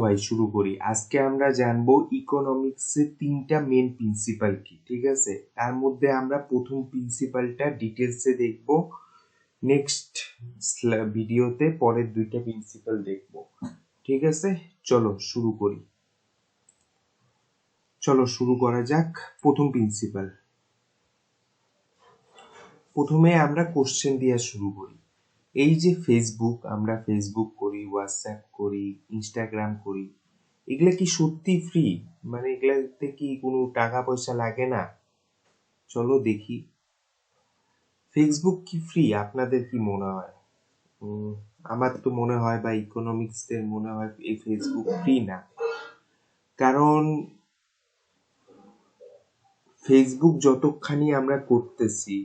ভাই শুরু করি। আজকে আমরা জানবো ইকোনমিক্সের তিনটা মেন প্রিন্সিপাল কি, ঠিক আছে? তার মধ্যে আমরা প্রথম প্রিন্সিপালটা ডিটেলসে দেখব, নেক্সট ভিডিওতে পরের দুইটা প্রিন্সিপাল দেখব, ঠিক আছে? চলো শুরু করা যাক। প্রথম প্রিন্সিপাল, প্রথমে আমরা কোশ্চেন দিয়ে শুরু করি। এই যে ফেসবুক, আমরা ফেসবুক করি, হোয়াটসঅ্যাপ করি, ইনস্টাগ্রাম করি, এগুলা কি সত্যি ফ্রি? মানে এগুলাতে কি কোনো টাকা পয়সা লাগে না? চলো দেখি, ফেসবুক কি ফ্রি? আপনাদের কি মনে হয়? আমার তো মনে হয় বা ইকোনমিক্সদের মনে হয় এই ফেসবুক ফ্রি না। কারণ ফেসবুক যতখানি আমরা করতেছি,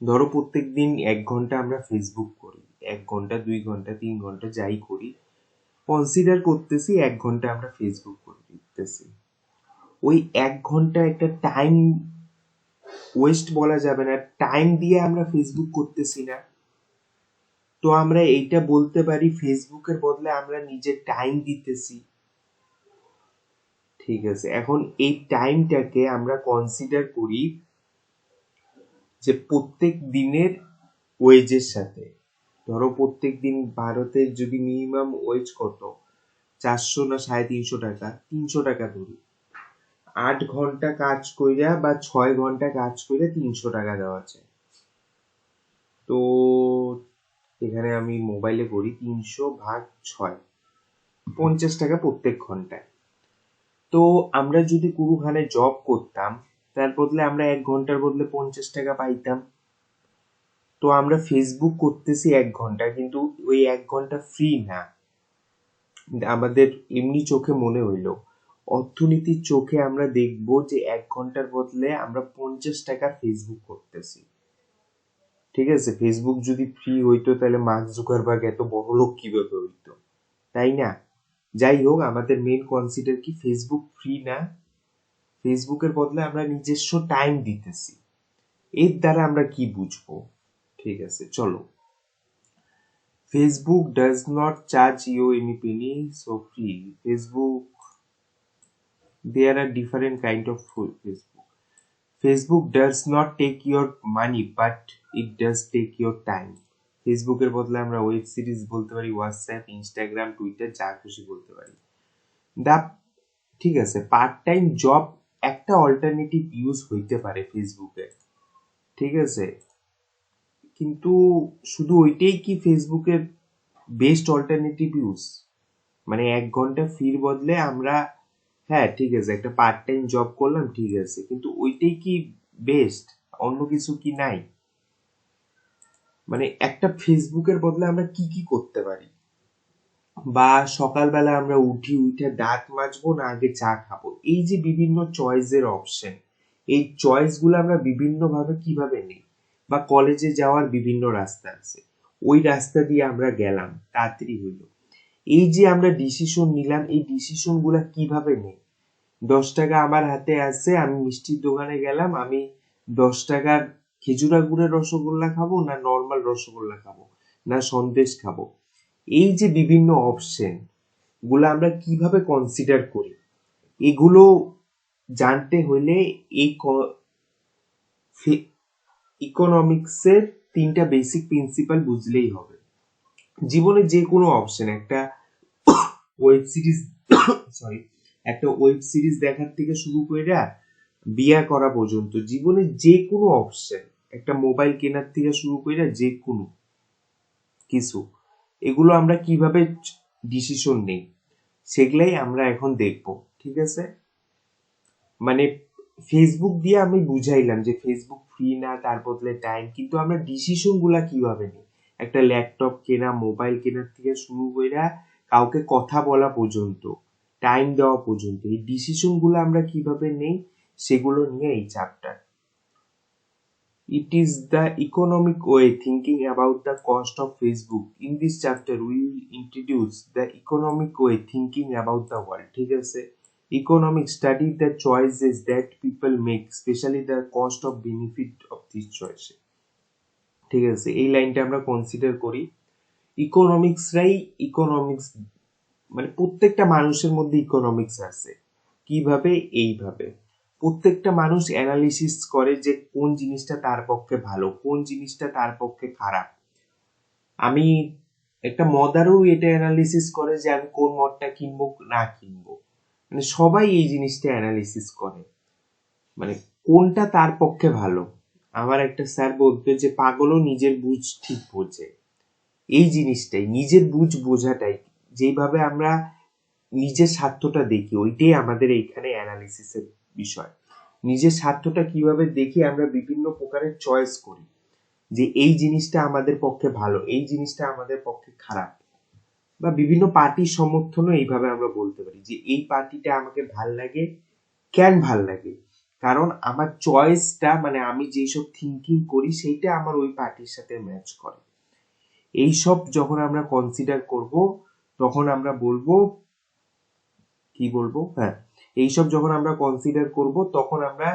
ধরো প্রত্যেক দিন 1 ঘন্টা আমরা ফেসবুক করি, 1 ঘন্টা 2 ঘন্টা 3 ঘন্টা যাই করি, কনসিডার করতেছি 1 ঘন্টা আমরা ফেসবুক করে দিতেছি। ওই 1 ঘন্টা একটা টাইম ওয়েস্ট বলা যাবে না, টাইম দিয়ে আমরা ফেসবুক করতেছি না। তো আমরা এইটা বলতে পারি ফেসবুকের বদলে আমরা নিজের টাইম দিতেছি, ঠিক আছে? এখন এই টাইমটাকে আমরা কনসিডার করি যে প্রত্যেক দিনের ওয়েজের সাথে। ধরো প্রত্যেক দিন ভারতের যদি মিনিমাম ওয়েজ কত, 400 না 350 টাকা, 300 টাকা ধরি, 8 ঘন্টা কাজ কইরা বা 6 ঘন্টা কাজ কইরা 300 টাকা দেওয়া আছে। তো এখানে আমি মোবাইলে করি, 300 ভাগ 6, 50 টাকা প্রত্যেক ঘন্টায়। তো আমরা যদি কোনোখানে জব করতাম, তার বদলে আমরা 1 ঘন্টার বদলে 50 টাকা পাইতাম। তো আমরা ফেসবুক করতেছি 1 ঘন্টা, কিন্তু ওই 1 ঘন্টা ফ্রি না। আমাদের এমনি চোখে মনে হইলো, অর্থনীতির চোখে আমরা দেখব যে 1 ঘন্টার বদলে আমরা 50 টাকা ফেসবুক করতেছি, ঠিক আছে? ফেসবুক যদি ফ্রি হইতো তাহলে মার্ক জুকারবার্গ এত বড় লোক কিভাবে হইতো, তাই না? যাই হোক, আমাদের মেন কনসিডার কি, ফেসবুক ফ্রি না, ফেসবুকের বদলে আমরা নিজস্ব টাইম দিতেছি। এর দ্বারা আমরা কি বুঝবো? ঠিক আছে, চলো। Facebook does not charge you any penny, so free. Facebook, there are different kind of Facebook. Facebook does not take your money, but it does take your time. ফেসবুকের বদলে আমরা ওয়েব সিরিজ বলতে পারি, হোয়াটসঅ্যাপ, ইনস্টাগ্রাম, টুইটার, যা খুশি বলতে পারি। দা, ঠিক আছে, পার্ট টাইম জব একটা অল্টারনেটিভ ইউজ হইতে পারে ফেসবুকে, ঠিক আছে? কিন্তু শুধু ওইটাই কি ফেসবুকের বেস্ট অল্টারনেটিভ ইউজ? মানে 1 ঘন্টা ফির বদলে আমরা, হ্যাঁ ঠিক আছে, একটা পার্ট টাইম জব করলাম, ঠিক আছে, কিন্তু ওইটাই কি বেস্ট? অন্য কিছু কি নাই? মানে একটা ফেসবুকের বদলে আমরা কি কি করতে পারি? বা সকালবেলা আমরা উঠে দাঁত মাজবো না আগে চা খাবো, এই যে বিভিন্ন চয়েসের অপশন, এই চয়েস গুলো আমরা বিভিন্ন ভাবে কিভাবে নিই? বা কলেজে যাওয়ার বিভিন্ন রাস্তা আছে, ওই রাস্তা দিয়ে আমরা গেলাম, তাড়াতাড়ি হইলো। এই যে আমরা ডিসিশন নিলাম, এই ডিসিশন গুলা কিভাবে নেই? 10 টাকা আমার হাতে আছে, আমি মিষ্টির দোকানে গেলাম, আমি 10 টাকার খেজুরা গুড়ের রসগোল্লা খাবো, না নর্মাল রসগোল্লা খাবো, না সন্দেশ খাবো? এই যে বিভিন্ন অপশন গুলো আমরা কিভাবে কনসিডার করি, এগুলো জানতে হলে এই ইকোনমিক্সের তিনটা বেসিক প্রিন্সিপাল বুঝলেই হবে। জীবনে যে কোনো অপশন, একটা ওয়েব সিরিজ একটা ওয়েব সিরিজ দেখার থেকে শুরু করে বিয়া করা পর্যন্ত, জীবনে যে কোনো অপশন, একটা মোবাইল কেনার থেকে শুরু করে যে কোনো কিছু, এগুলো আমরা কিভাবে ডিসিশন নেই, সেগুলাই আমরা এখন দেখব, ঠিক আছে? মানে ফেসবুক দিয়ে আমি বুঝাইলাম যে ফেসবুক ফ্রি না, তার বদলে টাইম, কিন্তু আমরা ডিসিশন গুলা কিভাবে নিই? একটা ল্যাপটপ কেনা, মোবাইল কেনার থেকে শুরু করে কাউকে কথা বলা পর্যন্ত, টাইম দেওয়া পর্যন্ত, এই ডিসিশন গুলো আমরা কিভাবে নেই, সেগুলো নিয়ে এই chapter. It is the economic way thinking about the cost of Facebook. In this chapter, we will introduce the economic way thinking about the world. ঠিক আছে? Economic study the choices that people make, especially the cost of benefit of these choices. ঠিক আছে, এই লাইনটা আমরা consider করি। ইকোনমিক্সরাই economics মানে প্রত্যেকটা মানুষের মধ্যে ইকোনমিক্স আছে। কিভাবে? এইভাবে প্রত্যেকটা মানুষ অ্যানালিসিস করে যে কোন জিনিসটা তার পক্ষে ভালো, কোন জিনিসটা তার পক্ষে খারাপ। আমি একটা মদারও এটা অ্যানালিসিস করে যে আমি কোন মদটা কিনবো না কিনবো। মানে সবাই এই জিনিসটা অ্যানালিসিস করে, মানে কোনটা তার পক্ষে ভালো। আমার একটা স্যার বলতো যে পাগলও নিজের বুঝ ঠিক বোঝে। এই জিনিসটাই, নিজের বুঝ বোঝাটাই, যেইভাবে আমরা নিজের স্বার্থটা দেখি, ওইটাই আমাদের এইখানে অ্যানালিসিসের বিষয়। নিজের স্বার্থটা কিভাবে দেখি, আমরা বিভিন্ন প্রকারের চয়েস করি যে এই জিনিসটা আমাদের পক্ষে ভালো, এই জিনিসটা আমাদের পক্ষে খারাপ। বা বিভিন্ন পার্টির সমর্থনও এইভাবে আমরা বলতে পারি যে এই পার্টিটা আমাকে ভাল লাগে। কেন ভাল লাগে? কারণ আমার চয়েসটা, মানে আমি যেসব থিঙ্কিং করি সেইটা আমার ওই পার্টির সাথে ম্যাচ করে। এইসব যখন আমরা কনসিডার করব তখন আমরা বলবো, কি বলবো, হ্যাঁ, এইসব যখন আমরা কনসিডার করব তখন আমরা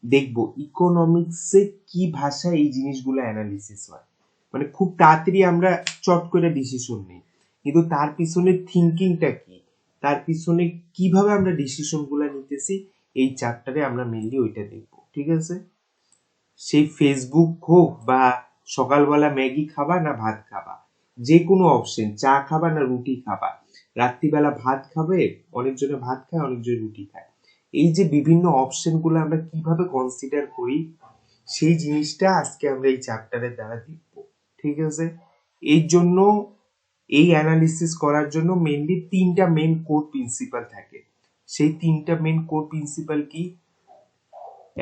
দেখব ইকোনমিক্সে কি ভাষায় এই জিনিসগুলো অ্যানালিসিস হয়। মানে খুব তাড়াতাড়ি আমরা চট করে ডিসিশন নিই, কিন্তু তার পিছনে থিঙ্কিংটা কি, তার পিছনে কিভাবে আমরা ডিসিশন গুলা নিতেছি, এই চ্যাপ্টারে আমরা মেনলি ওইটা দেখব। ঠিক আছে? সেই ফেসবুক হোক বা সকালবেলা ম্যাগি খাবা না ভাত খাবা, যে কোনো অপশন, চা খাবা না রুটি খাবা, রাত্রিবেলা ভাত খাবে, অনেকজনে ভাত খায়, অনেকজন রুটি খায়। এই যে বিভিন্ন অপশন গুলো আমরা কিভাবে কনসিডার করি, সেই জিনিসটা আজকে আমরা এই চ্যাপ্টারের দ্বারা দেখব। ঠিক আছে? এই জন্য এই অ্যানালিসিস করার জন্য মেনলি তিনটা মেন কোর প্রিন্সিপাল থাকে। সেই তিনটা মেন কোর প্রিন্সিপাল কি?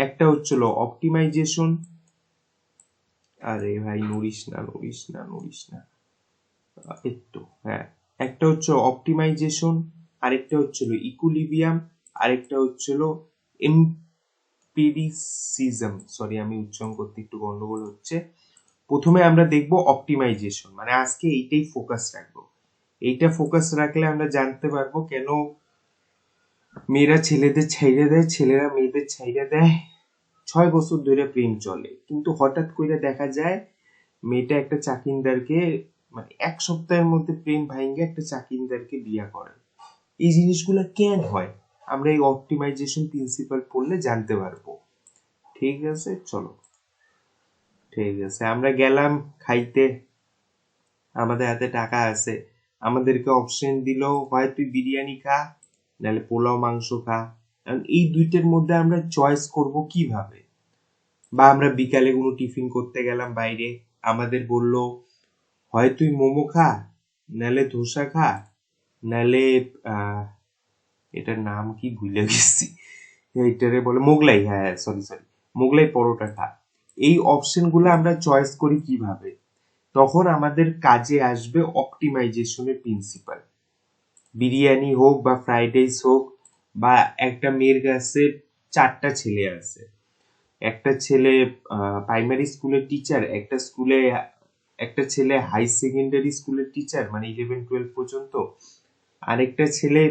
একটা হচ্ছিল অপটিমাইজেশন, আরে ভাই নড়িস না, একটু, হ্যাঁ, একটা হচ্ছে অপটিমাইজেশন, আরেকটা হচ্ছিল ইকুইলিব্রিয়াম, আরেকটা হচ্ছিল এমপিরিসিজম। সরি, আমি উচ্চারণ করতে একটু গন্ডগোল হচ্ছে। প্রথমে আমরা দেখব অপটিমাইজেশন, মানে আজকে এইটাই ফোকাস রাখবো। এইটা ফোকাস রাখলে আমরা জানতে পারবো কেন মেয়েরা ছেলেদের ছাইড়া দেয়, ছেলেরা মেয়েদের ছাইড়া দেয়। 6 বছর ধরে প্রেম চলে, কিন্তু হঠাৎ করে দেখা যায় মেয়েটা একটা চাকিন্দারকে, মানে 1 সপ্তাহের মধ্যে প্রেম ভাঙ্গে একটা চাকিন্দারকে বিয়া করে। এই জিনিসগুলো কেন হয় আমরা এই অপটিমাইজেশন প্রিন্সিপাল পড়লে জানতে পারবো। ঠিক আছে, চলো। ঠিক আছে, আমরা গেলাম খাইতে, আমাদের হাতে টাকা আছে, আমাদেরকে অপশন দিল হয় তুই বিরিয়ানি খা, নাহলে পোলাও মাংস খা। এই দুইটার মধ্যে আমরা চয়েস করব কিভাবে? বা আমরা বিকালে কোনো টিফিন করতে গেলাম বাইরে, আমাদের বলল হয় তুই মোমো খা, নাহলে ধোসা খা, নাহলে এটার নাম কি ভুলে গেছি, এইটারে বলে মোগলাই, হ্যাঁ সরি মোগলাই পরোটা খা। এই অপশন গুলো আমরা চয়েস করি কিভাবে? তখন আমাদের কাজে আসবে অপটিমাইজেশনের প্রিন্সিপাল। বিরিয়ানি হোক বা ফ্রাইড রাইস হোক, বা একটা মেয়ের কাছে 4টা ছেলে আছে, একটা ছেলে প্রাইমারি স্কুলের টিচার, একটা ছেলে হাই সেকেন্ডারি স্কুলের টিচার, মানে 11-12 পর্যন্ত, আরেকটা ছেলে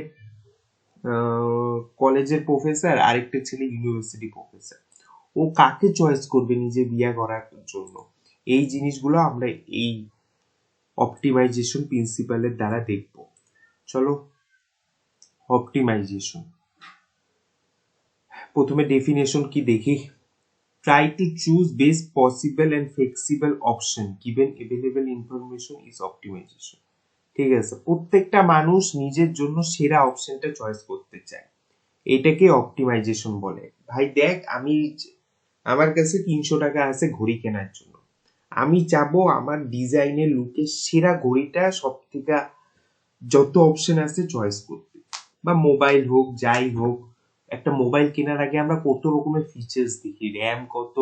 কলেজের প্রফেসর, আরেকটা ছেলে ইউনিভার্সিটি প্রফেসর। ও কাকে চয়েস করবে নিজে বিয়ে করার জন্য? এই জিনিসগুলো আমরা এই অপটিমাইজেশন প্রিন্সিপালের দ্বারা দেখব। চলো, অপটিমাইজেশন প্রথমে ডেফিনেশন কি দেখি। Try to choose best possible and flexible option given available information is optimization. ঠিক আছে, প্রত্যেকটা মানুষ নিজের জন্য সেরা অপশনটা চয়েস করতে চায়, এটাকে অপটিমাইজেশন বলে। ভাই দেখ, আমার কাছে 300 টাকা আছে ঘড়ি কেনার জন্য, আমি চাবো আমার ডিজাইনের লুকের সেরা ঘড়িটা সব থেকে যত অপশন আছে চয়েস করতে। বা মোবাইল হোক, যাই হোক, একটা মোবাইল কেনার আগে আমরা কত রকমের ফিচার্স দেখি, র্যাম কত,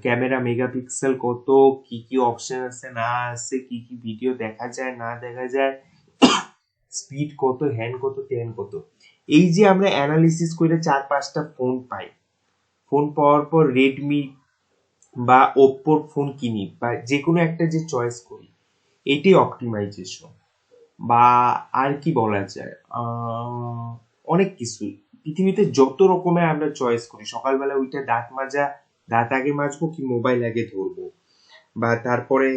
ক্যামেরা মেগাপিক্সেল কত, কি কি অপশন আছে না আছে, কি কি ভিডিও দেখা যায় না দেখা যায়, স্পিড কত, হ্যান্ড কত, টেন কত। এই যে আমরা অ্যানালিসিস করে 4-5টা ফোন পাই, ফোন পাওয়ার পর রেডমি বা ওপ্পোর ফোন কিনি, বা যে কোনো একটা যে চয়েস করি, এটাই অপটিমাইজেশন। বা আর কি বলা যায়, অনেক কিছু পৃথিবীতে যত রকমের আমরা চয়েস করি, সকালবেলা উঠে দাঁত মাজা, দাঁত আগে মাজবো কি মোবাইল আগে ধরবো, বা তারপরে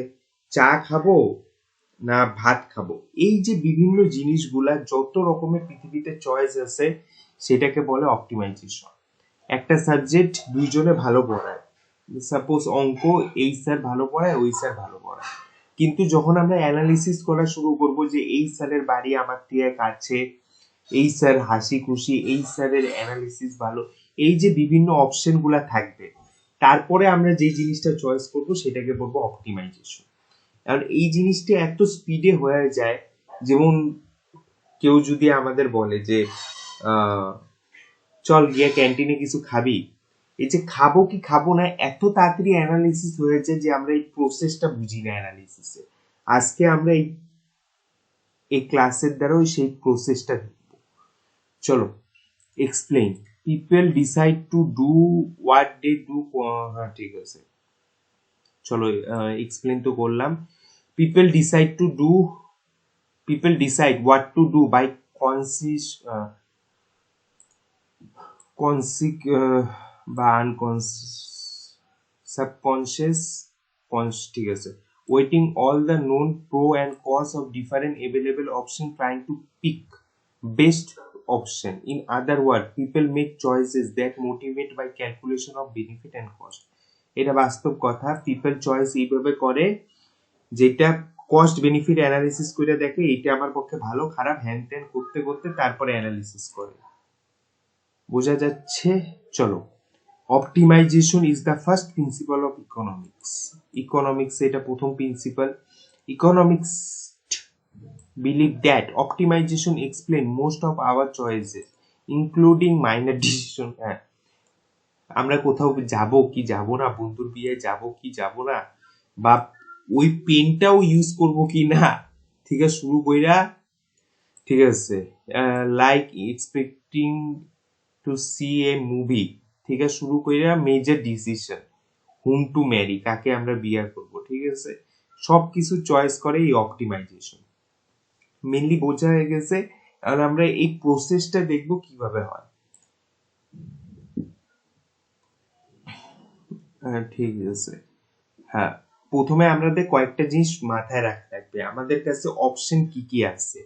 চা খাবো না ভাত খাবো, এই যে বিভিন্ন জিনিসগুলা যত রকমের পৃথিবীতে চয়েস আছে সেটাকে বলে অপটিমাইজেশন। একটা সাবজেক্ট দুইজনে ভালো পড়ায়, সাপোজ অঙ্ক, এই স্যার ভালো পড়ায় ওই স্যার ভালো পড়ায়, কিন্তু যখন আমরা অ্যানালিসিস করা শুরু করব যে এই স্যারের বাড়ি আমার থেকে কাছে, এই স্যার হাসি খুশি, এই স্যারের অ্যানালিসিস ভালো, এই যে বিভিন্ন অপশন গুলা থাকবে, তারপরে আমরা যে জিনিসটা চয়েস করব সেটাকে বলবো অপটিমাইজেশন। কারণ এই জিনিসটা এত স্পিডে হয়ে যায়, যেমন কেউ যদি আমাদের বলে যে চল গিয়ে ক্যান্টিনে কিছু খাবি, এই যে খাবো কি খাবো না এত তাড়াতাড়ি অ্যানালিসিস হয়েছে যে আমরা এই প্রসেসটা বুঝি না অ্যানালিসিসে। আজকে আমরা এই ক্লাসের দ্বারাও সেই প্রসেসটা দেখব। চলো explain, people decide to do what they do. হ্যাঁ ঠিক আছে, চলো এক্সপ্লেন তো করলাম। People decide to do, people decide what to do by conscious conscious বা আনকনসিয়াস সাবকনসিয়াস ঠিক আছে, weighting all the known pro and cons of different available option trying to pick best option. In other word people make choices that motivate by calculation of benefit and cost. এটা বাস্তব কথা, people choice এইভাবে করে যেটা cost benefit analysis করে দেখে এটা আমার পক্ষে ভালো খারাপ হ্যান ত্যান করতে করতে তারপরে অ্যানালিসিস করে। বোঝা যাচ্ছে? চলো, optimization is the first principle of economics. Economics এটা প্রথম principle. Economics believe that optimization explain most of our choices including minor decision. হ্যাঁ, আমরা কোথাও যাব কি যাব না, বন্ধুর বিয়ে যাব কি যাব না, বা ওই পেনটাও ইউজ করব কি না, ঠিক আছে, শুরু কইরা, ঠিক আছে, like expecting to see a movie, ঠিক আছে, শুরু কইরা major decision hmm to marry, কাকে আমরা বিয়ে করব, ঠিক আছে, সবকিছু চয়েস করে এই অপটিমাইজেশন। মেনলি বোঝা হয়ে গেছে, আর আমরা এই প্রসেসটা দেখব কিভাবে হয়। ঠিক আছে, হ্যাঁ, প্রথমে আমাদের কয়েকটা জিনিস মাথায় রাখতে লাগবে, আমাদের কাছে অপশন কি কি আছে।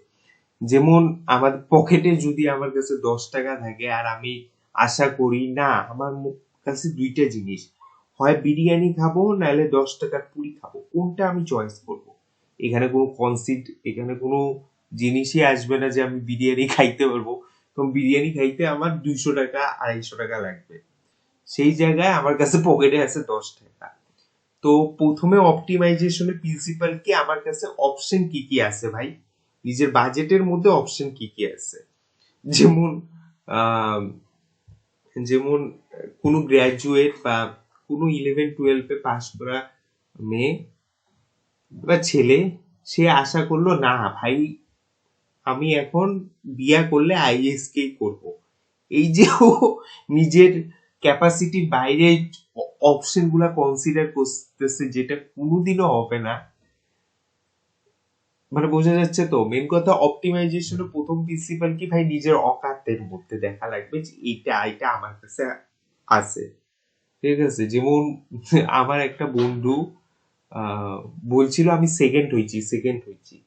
যেমন আমার পকেটে যদি আমার কাছে 10 টাকা থাকে আর আমি আশা করি না আমার কাছে দুইটা জিনিস, হয় বিরিয়ানি খাবো নাহলে 10 টাকার পুরি খাবো, কোনটা আমি চয়েস করব? এখানে কোনো কনসিড, এখানে কোনো জিনিসই আসবে না যে আমি বিরিয়ানি খাইতে পারবো, কারণ বিরিয়ানি খাইতে আমার 200 টাকা 250 টাকা লাগবে, সেই জায়গায় আমার কাছে পকেটে আছে 10 টাকা। তো প্রথমে অপটিমাইজেশনের প্রিন্সিপাল কি, আমার কাছে অপশন কি কি আছে ভাই, নিজের বাজেটের মধ্যে অপশন কি কি আছে। যেমন আহ, যেমন কোনো গ্র্যাজুয়েট বা কোনো 11-12 পাস করা মেয়ে বা ছেলে, সে আশা করলো না ভাই আমি এখন বিয়া করলে আইএস কে করব, এই যে ও নিজের ক্যাপাসিটির বাইরে অপশন গুলা কনসিডার করতেছে, যেটা কোনোদিনও হবে না। মানে বোঝা যাচ্ছে তো, মেন কথা অপটিমাইজেশনের প্রথম প্রিন্সিপাল কি ভাই, নিজের অকাতের মধ্যে দেখা লাগবে যে এটা এটা আমার কাছে আছে, ঠিক আছে। যেমন আমার একটা বন্ধু বলছিল আমি সেকেন্ড হয়েছি,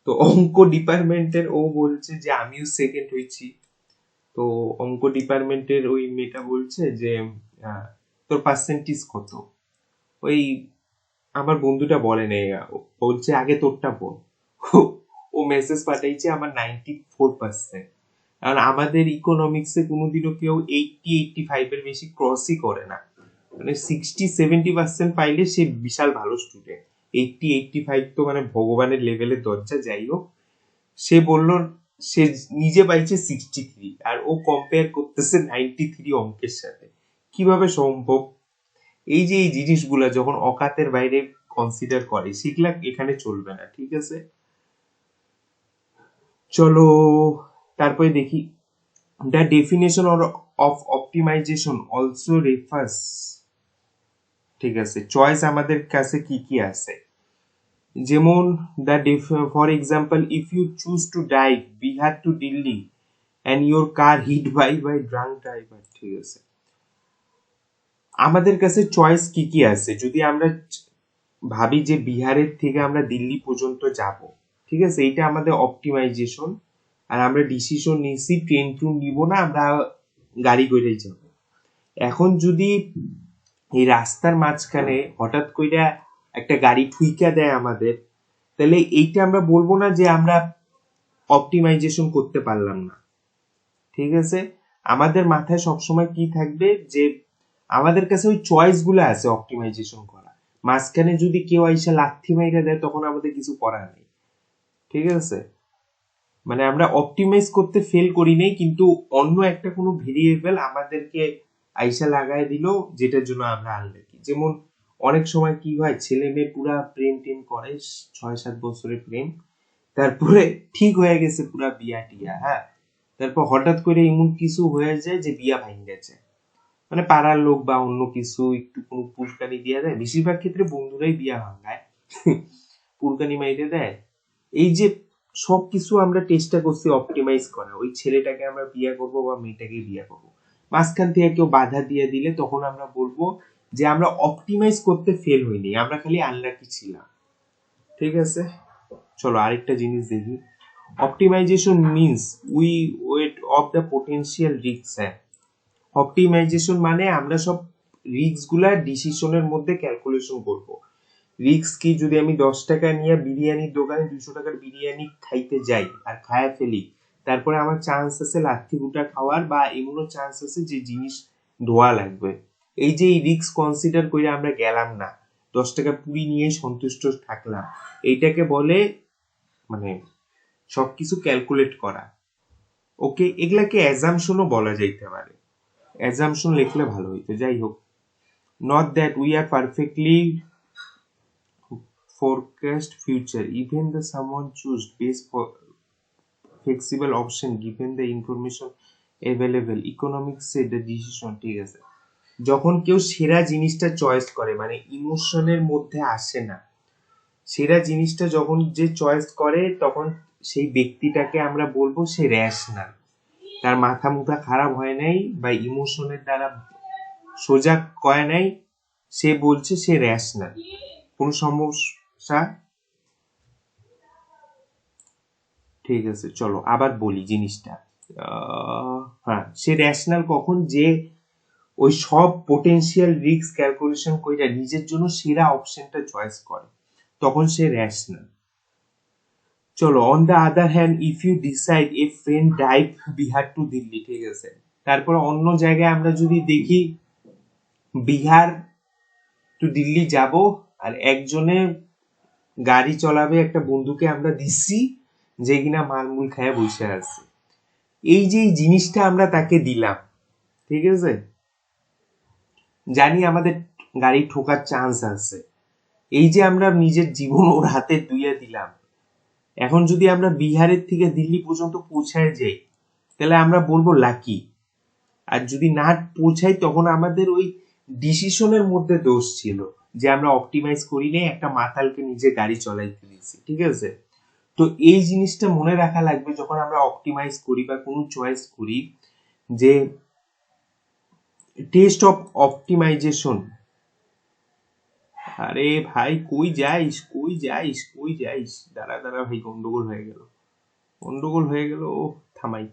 তো অঙ্ক ডিপার্টমেন্টের ও বলছে যে আমিও সেকেন্ড হয়েছি, তো অঙ্ক ডিপার্টমেন্টের ওই মেয়েটা বলছে যে তোর পার্সেন্টেজ কত, ওই আমার বন্ধুটা বলে নেই, বলছে আগে তোরটা বল। ও মেসেজ পাঠাইছে আমার 94%, কারণ আমাদের ইকোনমিক্সে কোনোদিনও কেউ 80-85 এর বেশি ক্রসই করে না, মানে 60-70% পাইলে সে বিশাল ভালো স্টুডেন্ট, 80-85 তো মানে ভগবানের লেভেলের দরজা। যাই হোক, সে বলল সে নিজে পাইছে 63 আর ও কম্পেয়ার করতেছে 93 অঙ্কের সাথে, কিভাবে সম্ভব? এই যে এই জিনিসগুলা যখন অকাতের বাইরে কনসিডার করে, সেগুলা এখানে চলবে না, ঠিক আছে। চলো তারপরে দেখি, the definition of optimization also refers, ঠিক আছে, চয়েস আমাদের কাছে কি কি আছে। যেমন for example, if you choose to drive Bihar to Delhi and your car hit by drunk driver, ঠিক আছে, আমাদের কাছে চয়েস কি কি আছে। যদি আমরা ভাবি যে বিহারের থেকে আমরা দিল্লি পর্যন্ত যাব, ঠিক আছে, এটা আমাদের অপটিমাইজেশন। আর আমরা ডিসিশন নিছি ট্রেন ট্রেন নিব না, আমরা গাড়ি করেই যাব। এখন যদি এই রাস্তার মাঝখানে হঠাৎ কইরা একটা গাড়ি ঠুইকা দেয় আমাদের, তাহলে এইটা আমরা বলবো না যে আমরা অপটিমাইজেশন করতে পারলাম না, ঠিক আছে। আমাদের মাথায় সবসময় কি থাকবে যে আমাদের কাছে ওই চয়েস গুলো আছে অপটিমাইজেশন করা। মাঝখানে যদি কেউ আইসা লাথি মাইরা দেয় তখন আমাদের কিছু করার নেই, ঠিক আছে। মানে আমরা অপটিমাইজ করতে ফেল করি নাই, কিন্তু অন্য একটা কোনো ভেরিয়েবল আমাদেরকে আইসা লাগায় দিল যেটার জন্য আমরা আনলাকি। যেমন অনেক সময় কি হয়, ছেলে মেয়ে পুরা প্রেম টেম করে, 6-7 বছরের প্রেম, তারপরে ঠিক হয়ে গেছে পুরা বিয়া টিয়া, হ্যাঁ, তারপর হঠাৎ করে এমন কিছু হয়ে যায় যে বিয়া ভাঙে গেছে। মানে পাড়ার লোক বা অন্য কিছু একটু কোনো পুরকানি দিয়ে দেয়, বেশিরভাগ ক্ষেত্রে বন্ধুরাই বিয়া ভাঙায়, পুরকানি মাইরে দেয়। এই যে সবকিছু আমরা চেষ্টা করছি অপটিমাইজ করা, ওই ছেলেটাকে আমরা বিয়ে করব বা মেয়েটাকে বিয়ে করব, মাঝখান থেকে কেউ বাধা দিয়ে দিলে তখন আমরা বলবো যে আমরা অপটিমাইজ করতে ফেল হইনি, আমরা খালি আনলাকি ছিলাম, ঠিক আছে। চলো আরেকটা জিনিস দেখি। Optimization means we weight of the potential risk. হ্যাঁ, অপটিমাইজেশন মানে আমরা সব রিস্ক গুলা ডিসিশনের মধ্যে ক্যালকুলেশন করব। রিস্ক কি, যদি আমি 10 টাকা নিয়ে বিরিয়ানির দোকানে 200 টাকার বিরিয়ানি খাইতে যাই আর খায়া ফেলি, তারপরে আমার চান্স আছে লাথি গুটা খাওয়ার, বা এমনও চান্স আছে যে জিনিস ধোয়া লাগবে। এই যে এই রিস্ক কনসিডার করে আমরা গেলাম না, 10 টাকা পুরি নিয়ে সন্তুষ্ট থাকলাম, এইটাকে বলে মানে সবকিছু ক্যালকুলেট করা। ওকে, এগুলাকে অ্যাজাম্পশনও বলা যাইতে পারে, অ্যাজাম্পশন লিখলে ভালো হইতো। যাই হোক, not that we are perfectly forecast future, even the someone choose best for flexible option given the information available, economics say the decision, ঠিক আছে। যখন কেউ সেরা জিনিসটা চয়েস করে, মানে ইমোশনের মধ্যে আসে না, সেরা জিনিসটা যখন যে চয়েস করে তখন সেই ব্যক্তিটাকে আমরা বলবো সে র্যাশনাল, তার মাথা মুথা খারাপ হয় নাই বা ইমোশনের দ্বারা সোজা কয় নাই, সে বলছে সে র্যাশনাল। কোন সমস্যা? ঠিক আছে, চলো আবার বলি জিনিসটা। হ্যাঁ, সে র্যাশনাল কখন, যে ওই সব পোটেনশিয়াল রিস্ক ক্যালকুলেশন কইরা নিজের জন্য সেরা অপশনটা চয়েস করে, তখন সে র্যাশনাল। চলো, on the other hand, if you decide a friend drive Bihar to Delhi, ঠিক আছে, তারপর অন্য জায়গায় আমরা যদি দেখি বিহার টু দিল্লি যাব, আর একজনে গাড়ি চলাবে, একটা বন্ধুকে আমরা দিচ্ছি যে কিনা মালমুল খায় বসে আছে, এই যে এই জিনিসটা আমরা তাকে দিলাম, ঠিক আছে, জানি আমাদের গাড়ি ঠোকার চান্স আছে, এই যে আমরা নিজের জীবন ওর হাতে দুইয়ে দিলাম, এখন যদি আমরা বিহারের থেকে দিল্লি পর্যন্ত পৌঁছায় যাই তাহলে আমরা বলবো লাকি। আর যদি না পৌঁছাই তখন আমাদের ওই ডিসিশনের মধ্যে দোষ ছিল, যে আমরা অপটিমাইজ করি নাই, একটা মাতালকে নিজে গাড়ি চলাইতে দিয়েছি, ঠিক আছে। তো এই জিনিসটা মনে রাখা লাগবে যখন আমরা অপটিমাইজ করি বা কোনো চয়েস করি, যে টেস্ট অফ অপটিমাইজেশন। আরে ভাই কই যাইস, কই যাইস, কই যাইস, দাঁড়া দাঁড়া ভাই, গন্ডগোল হয়ে গেল, গন্ডগোল হয়ে গেল, ও থামাই।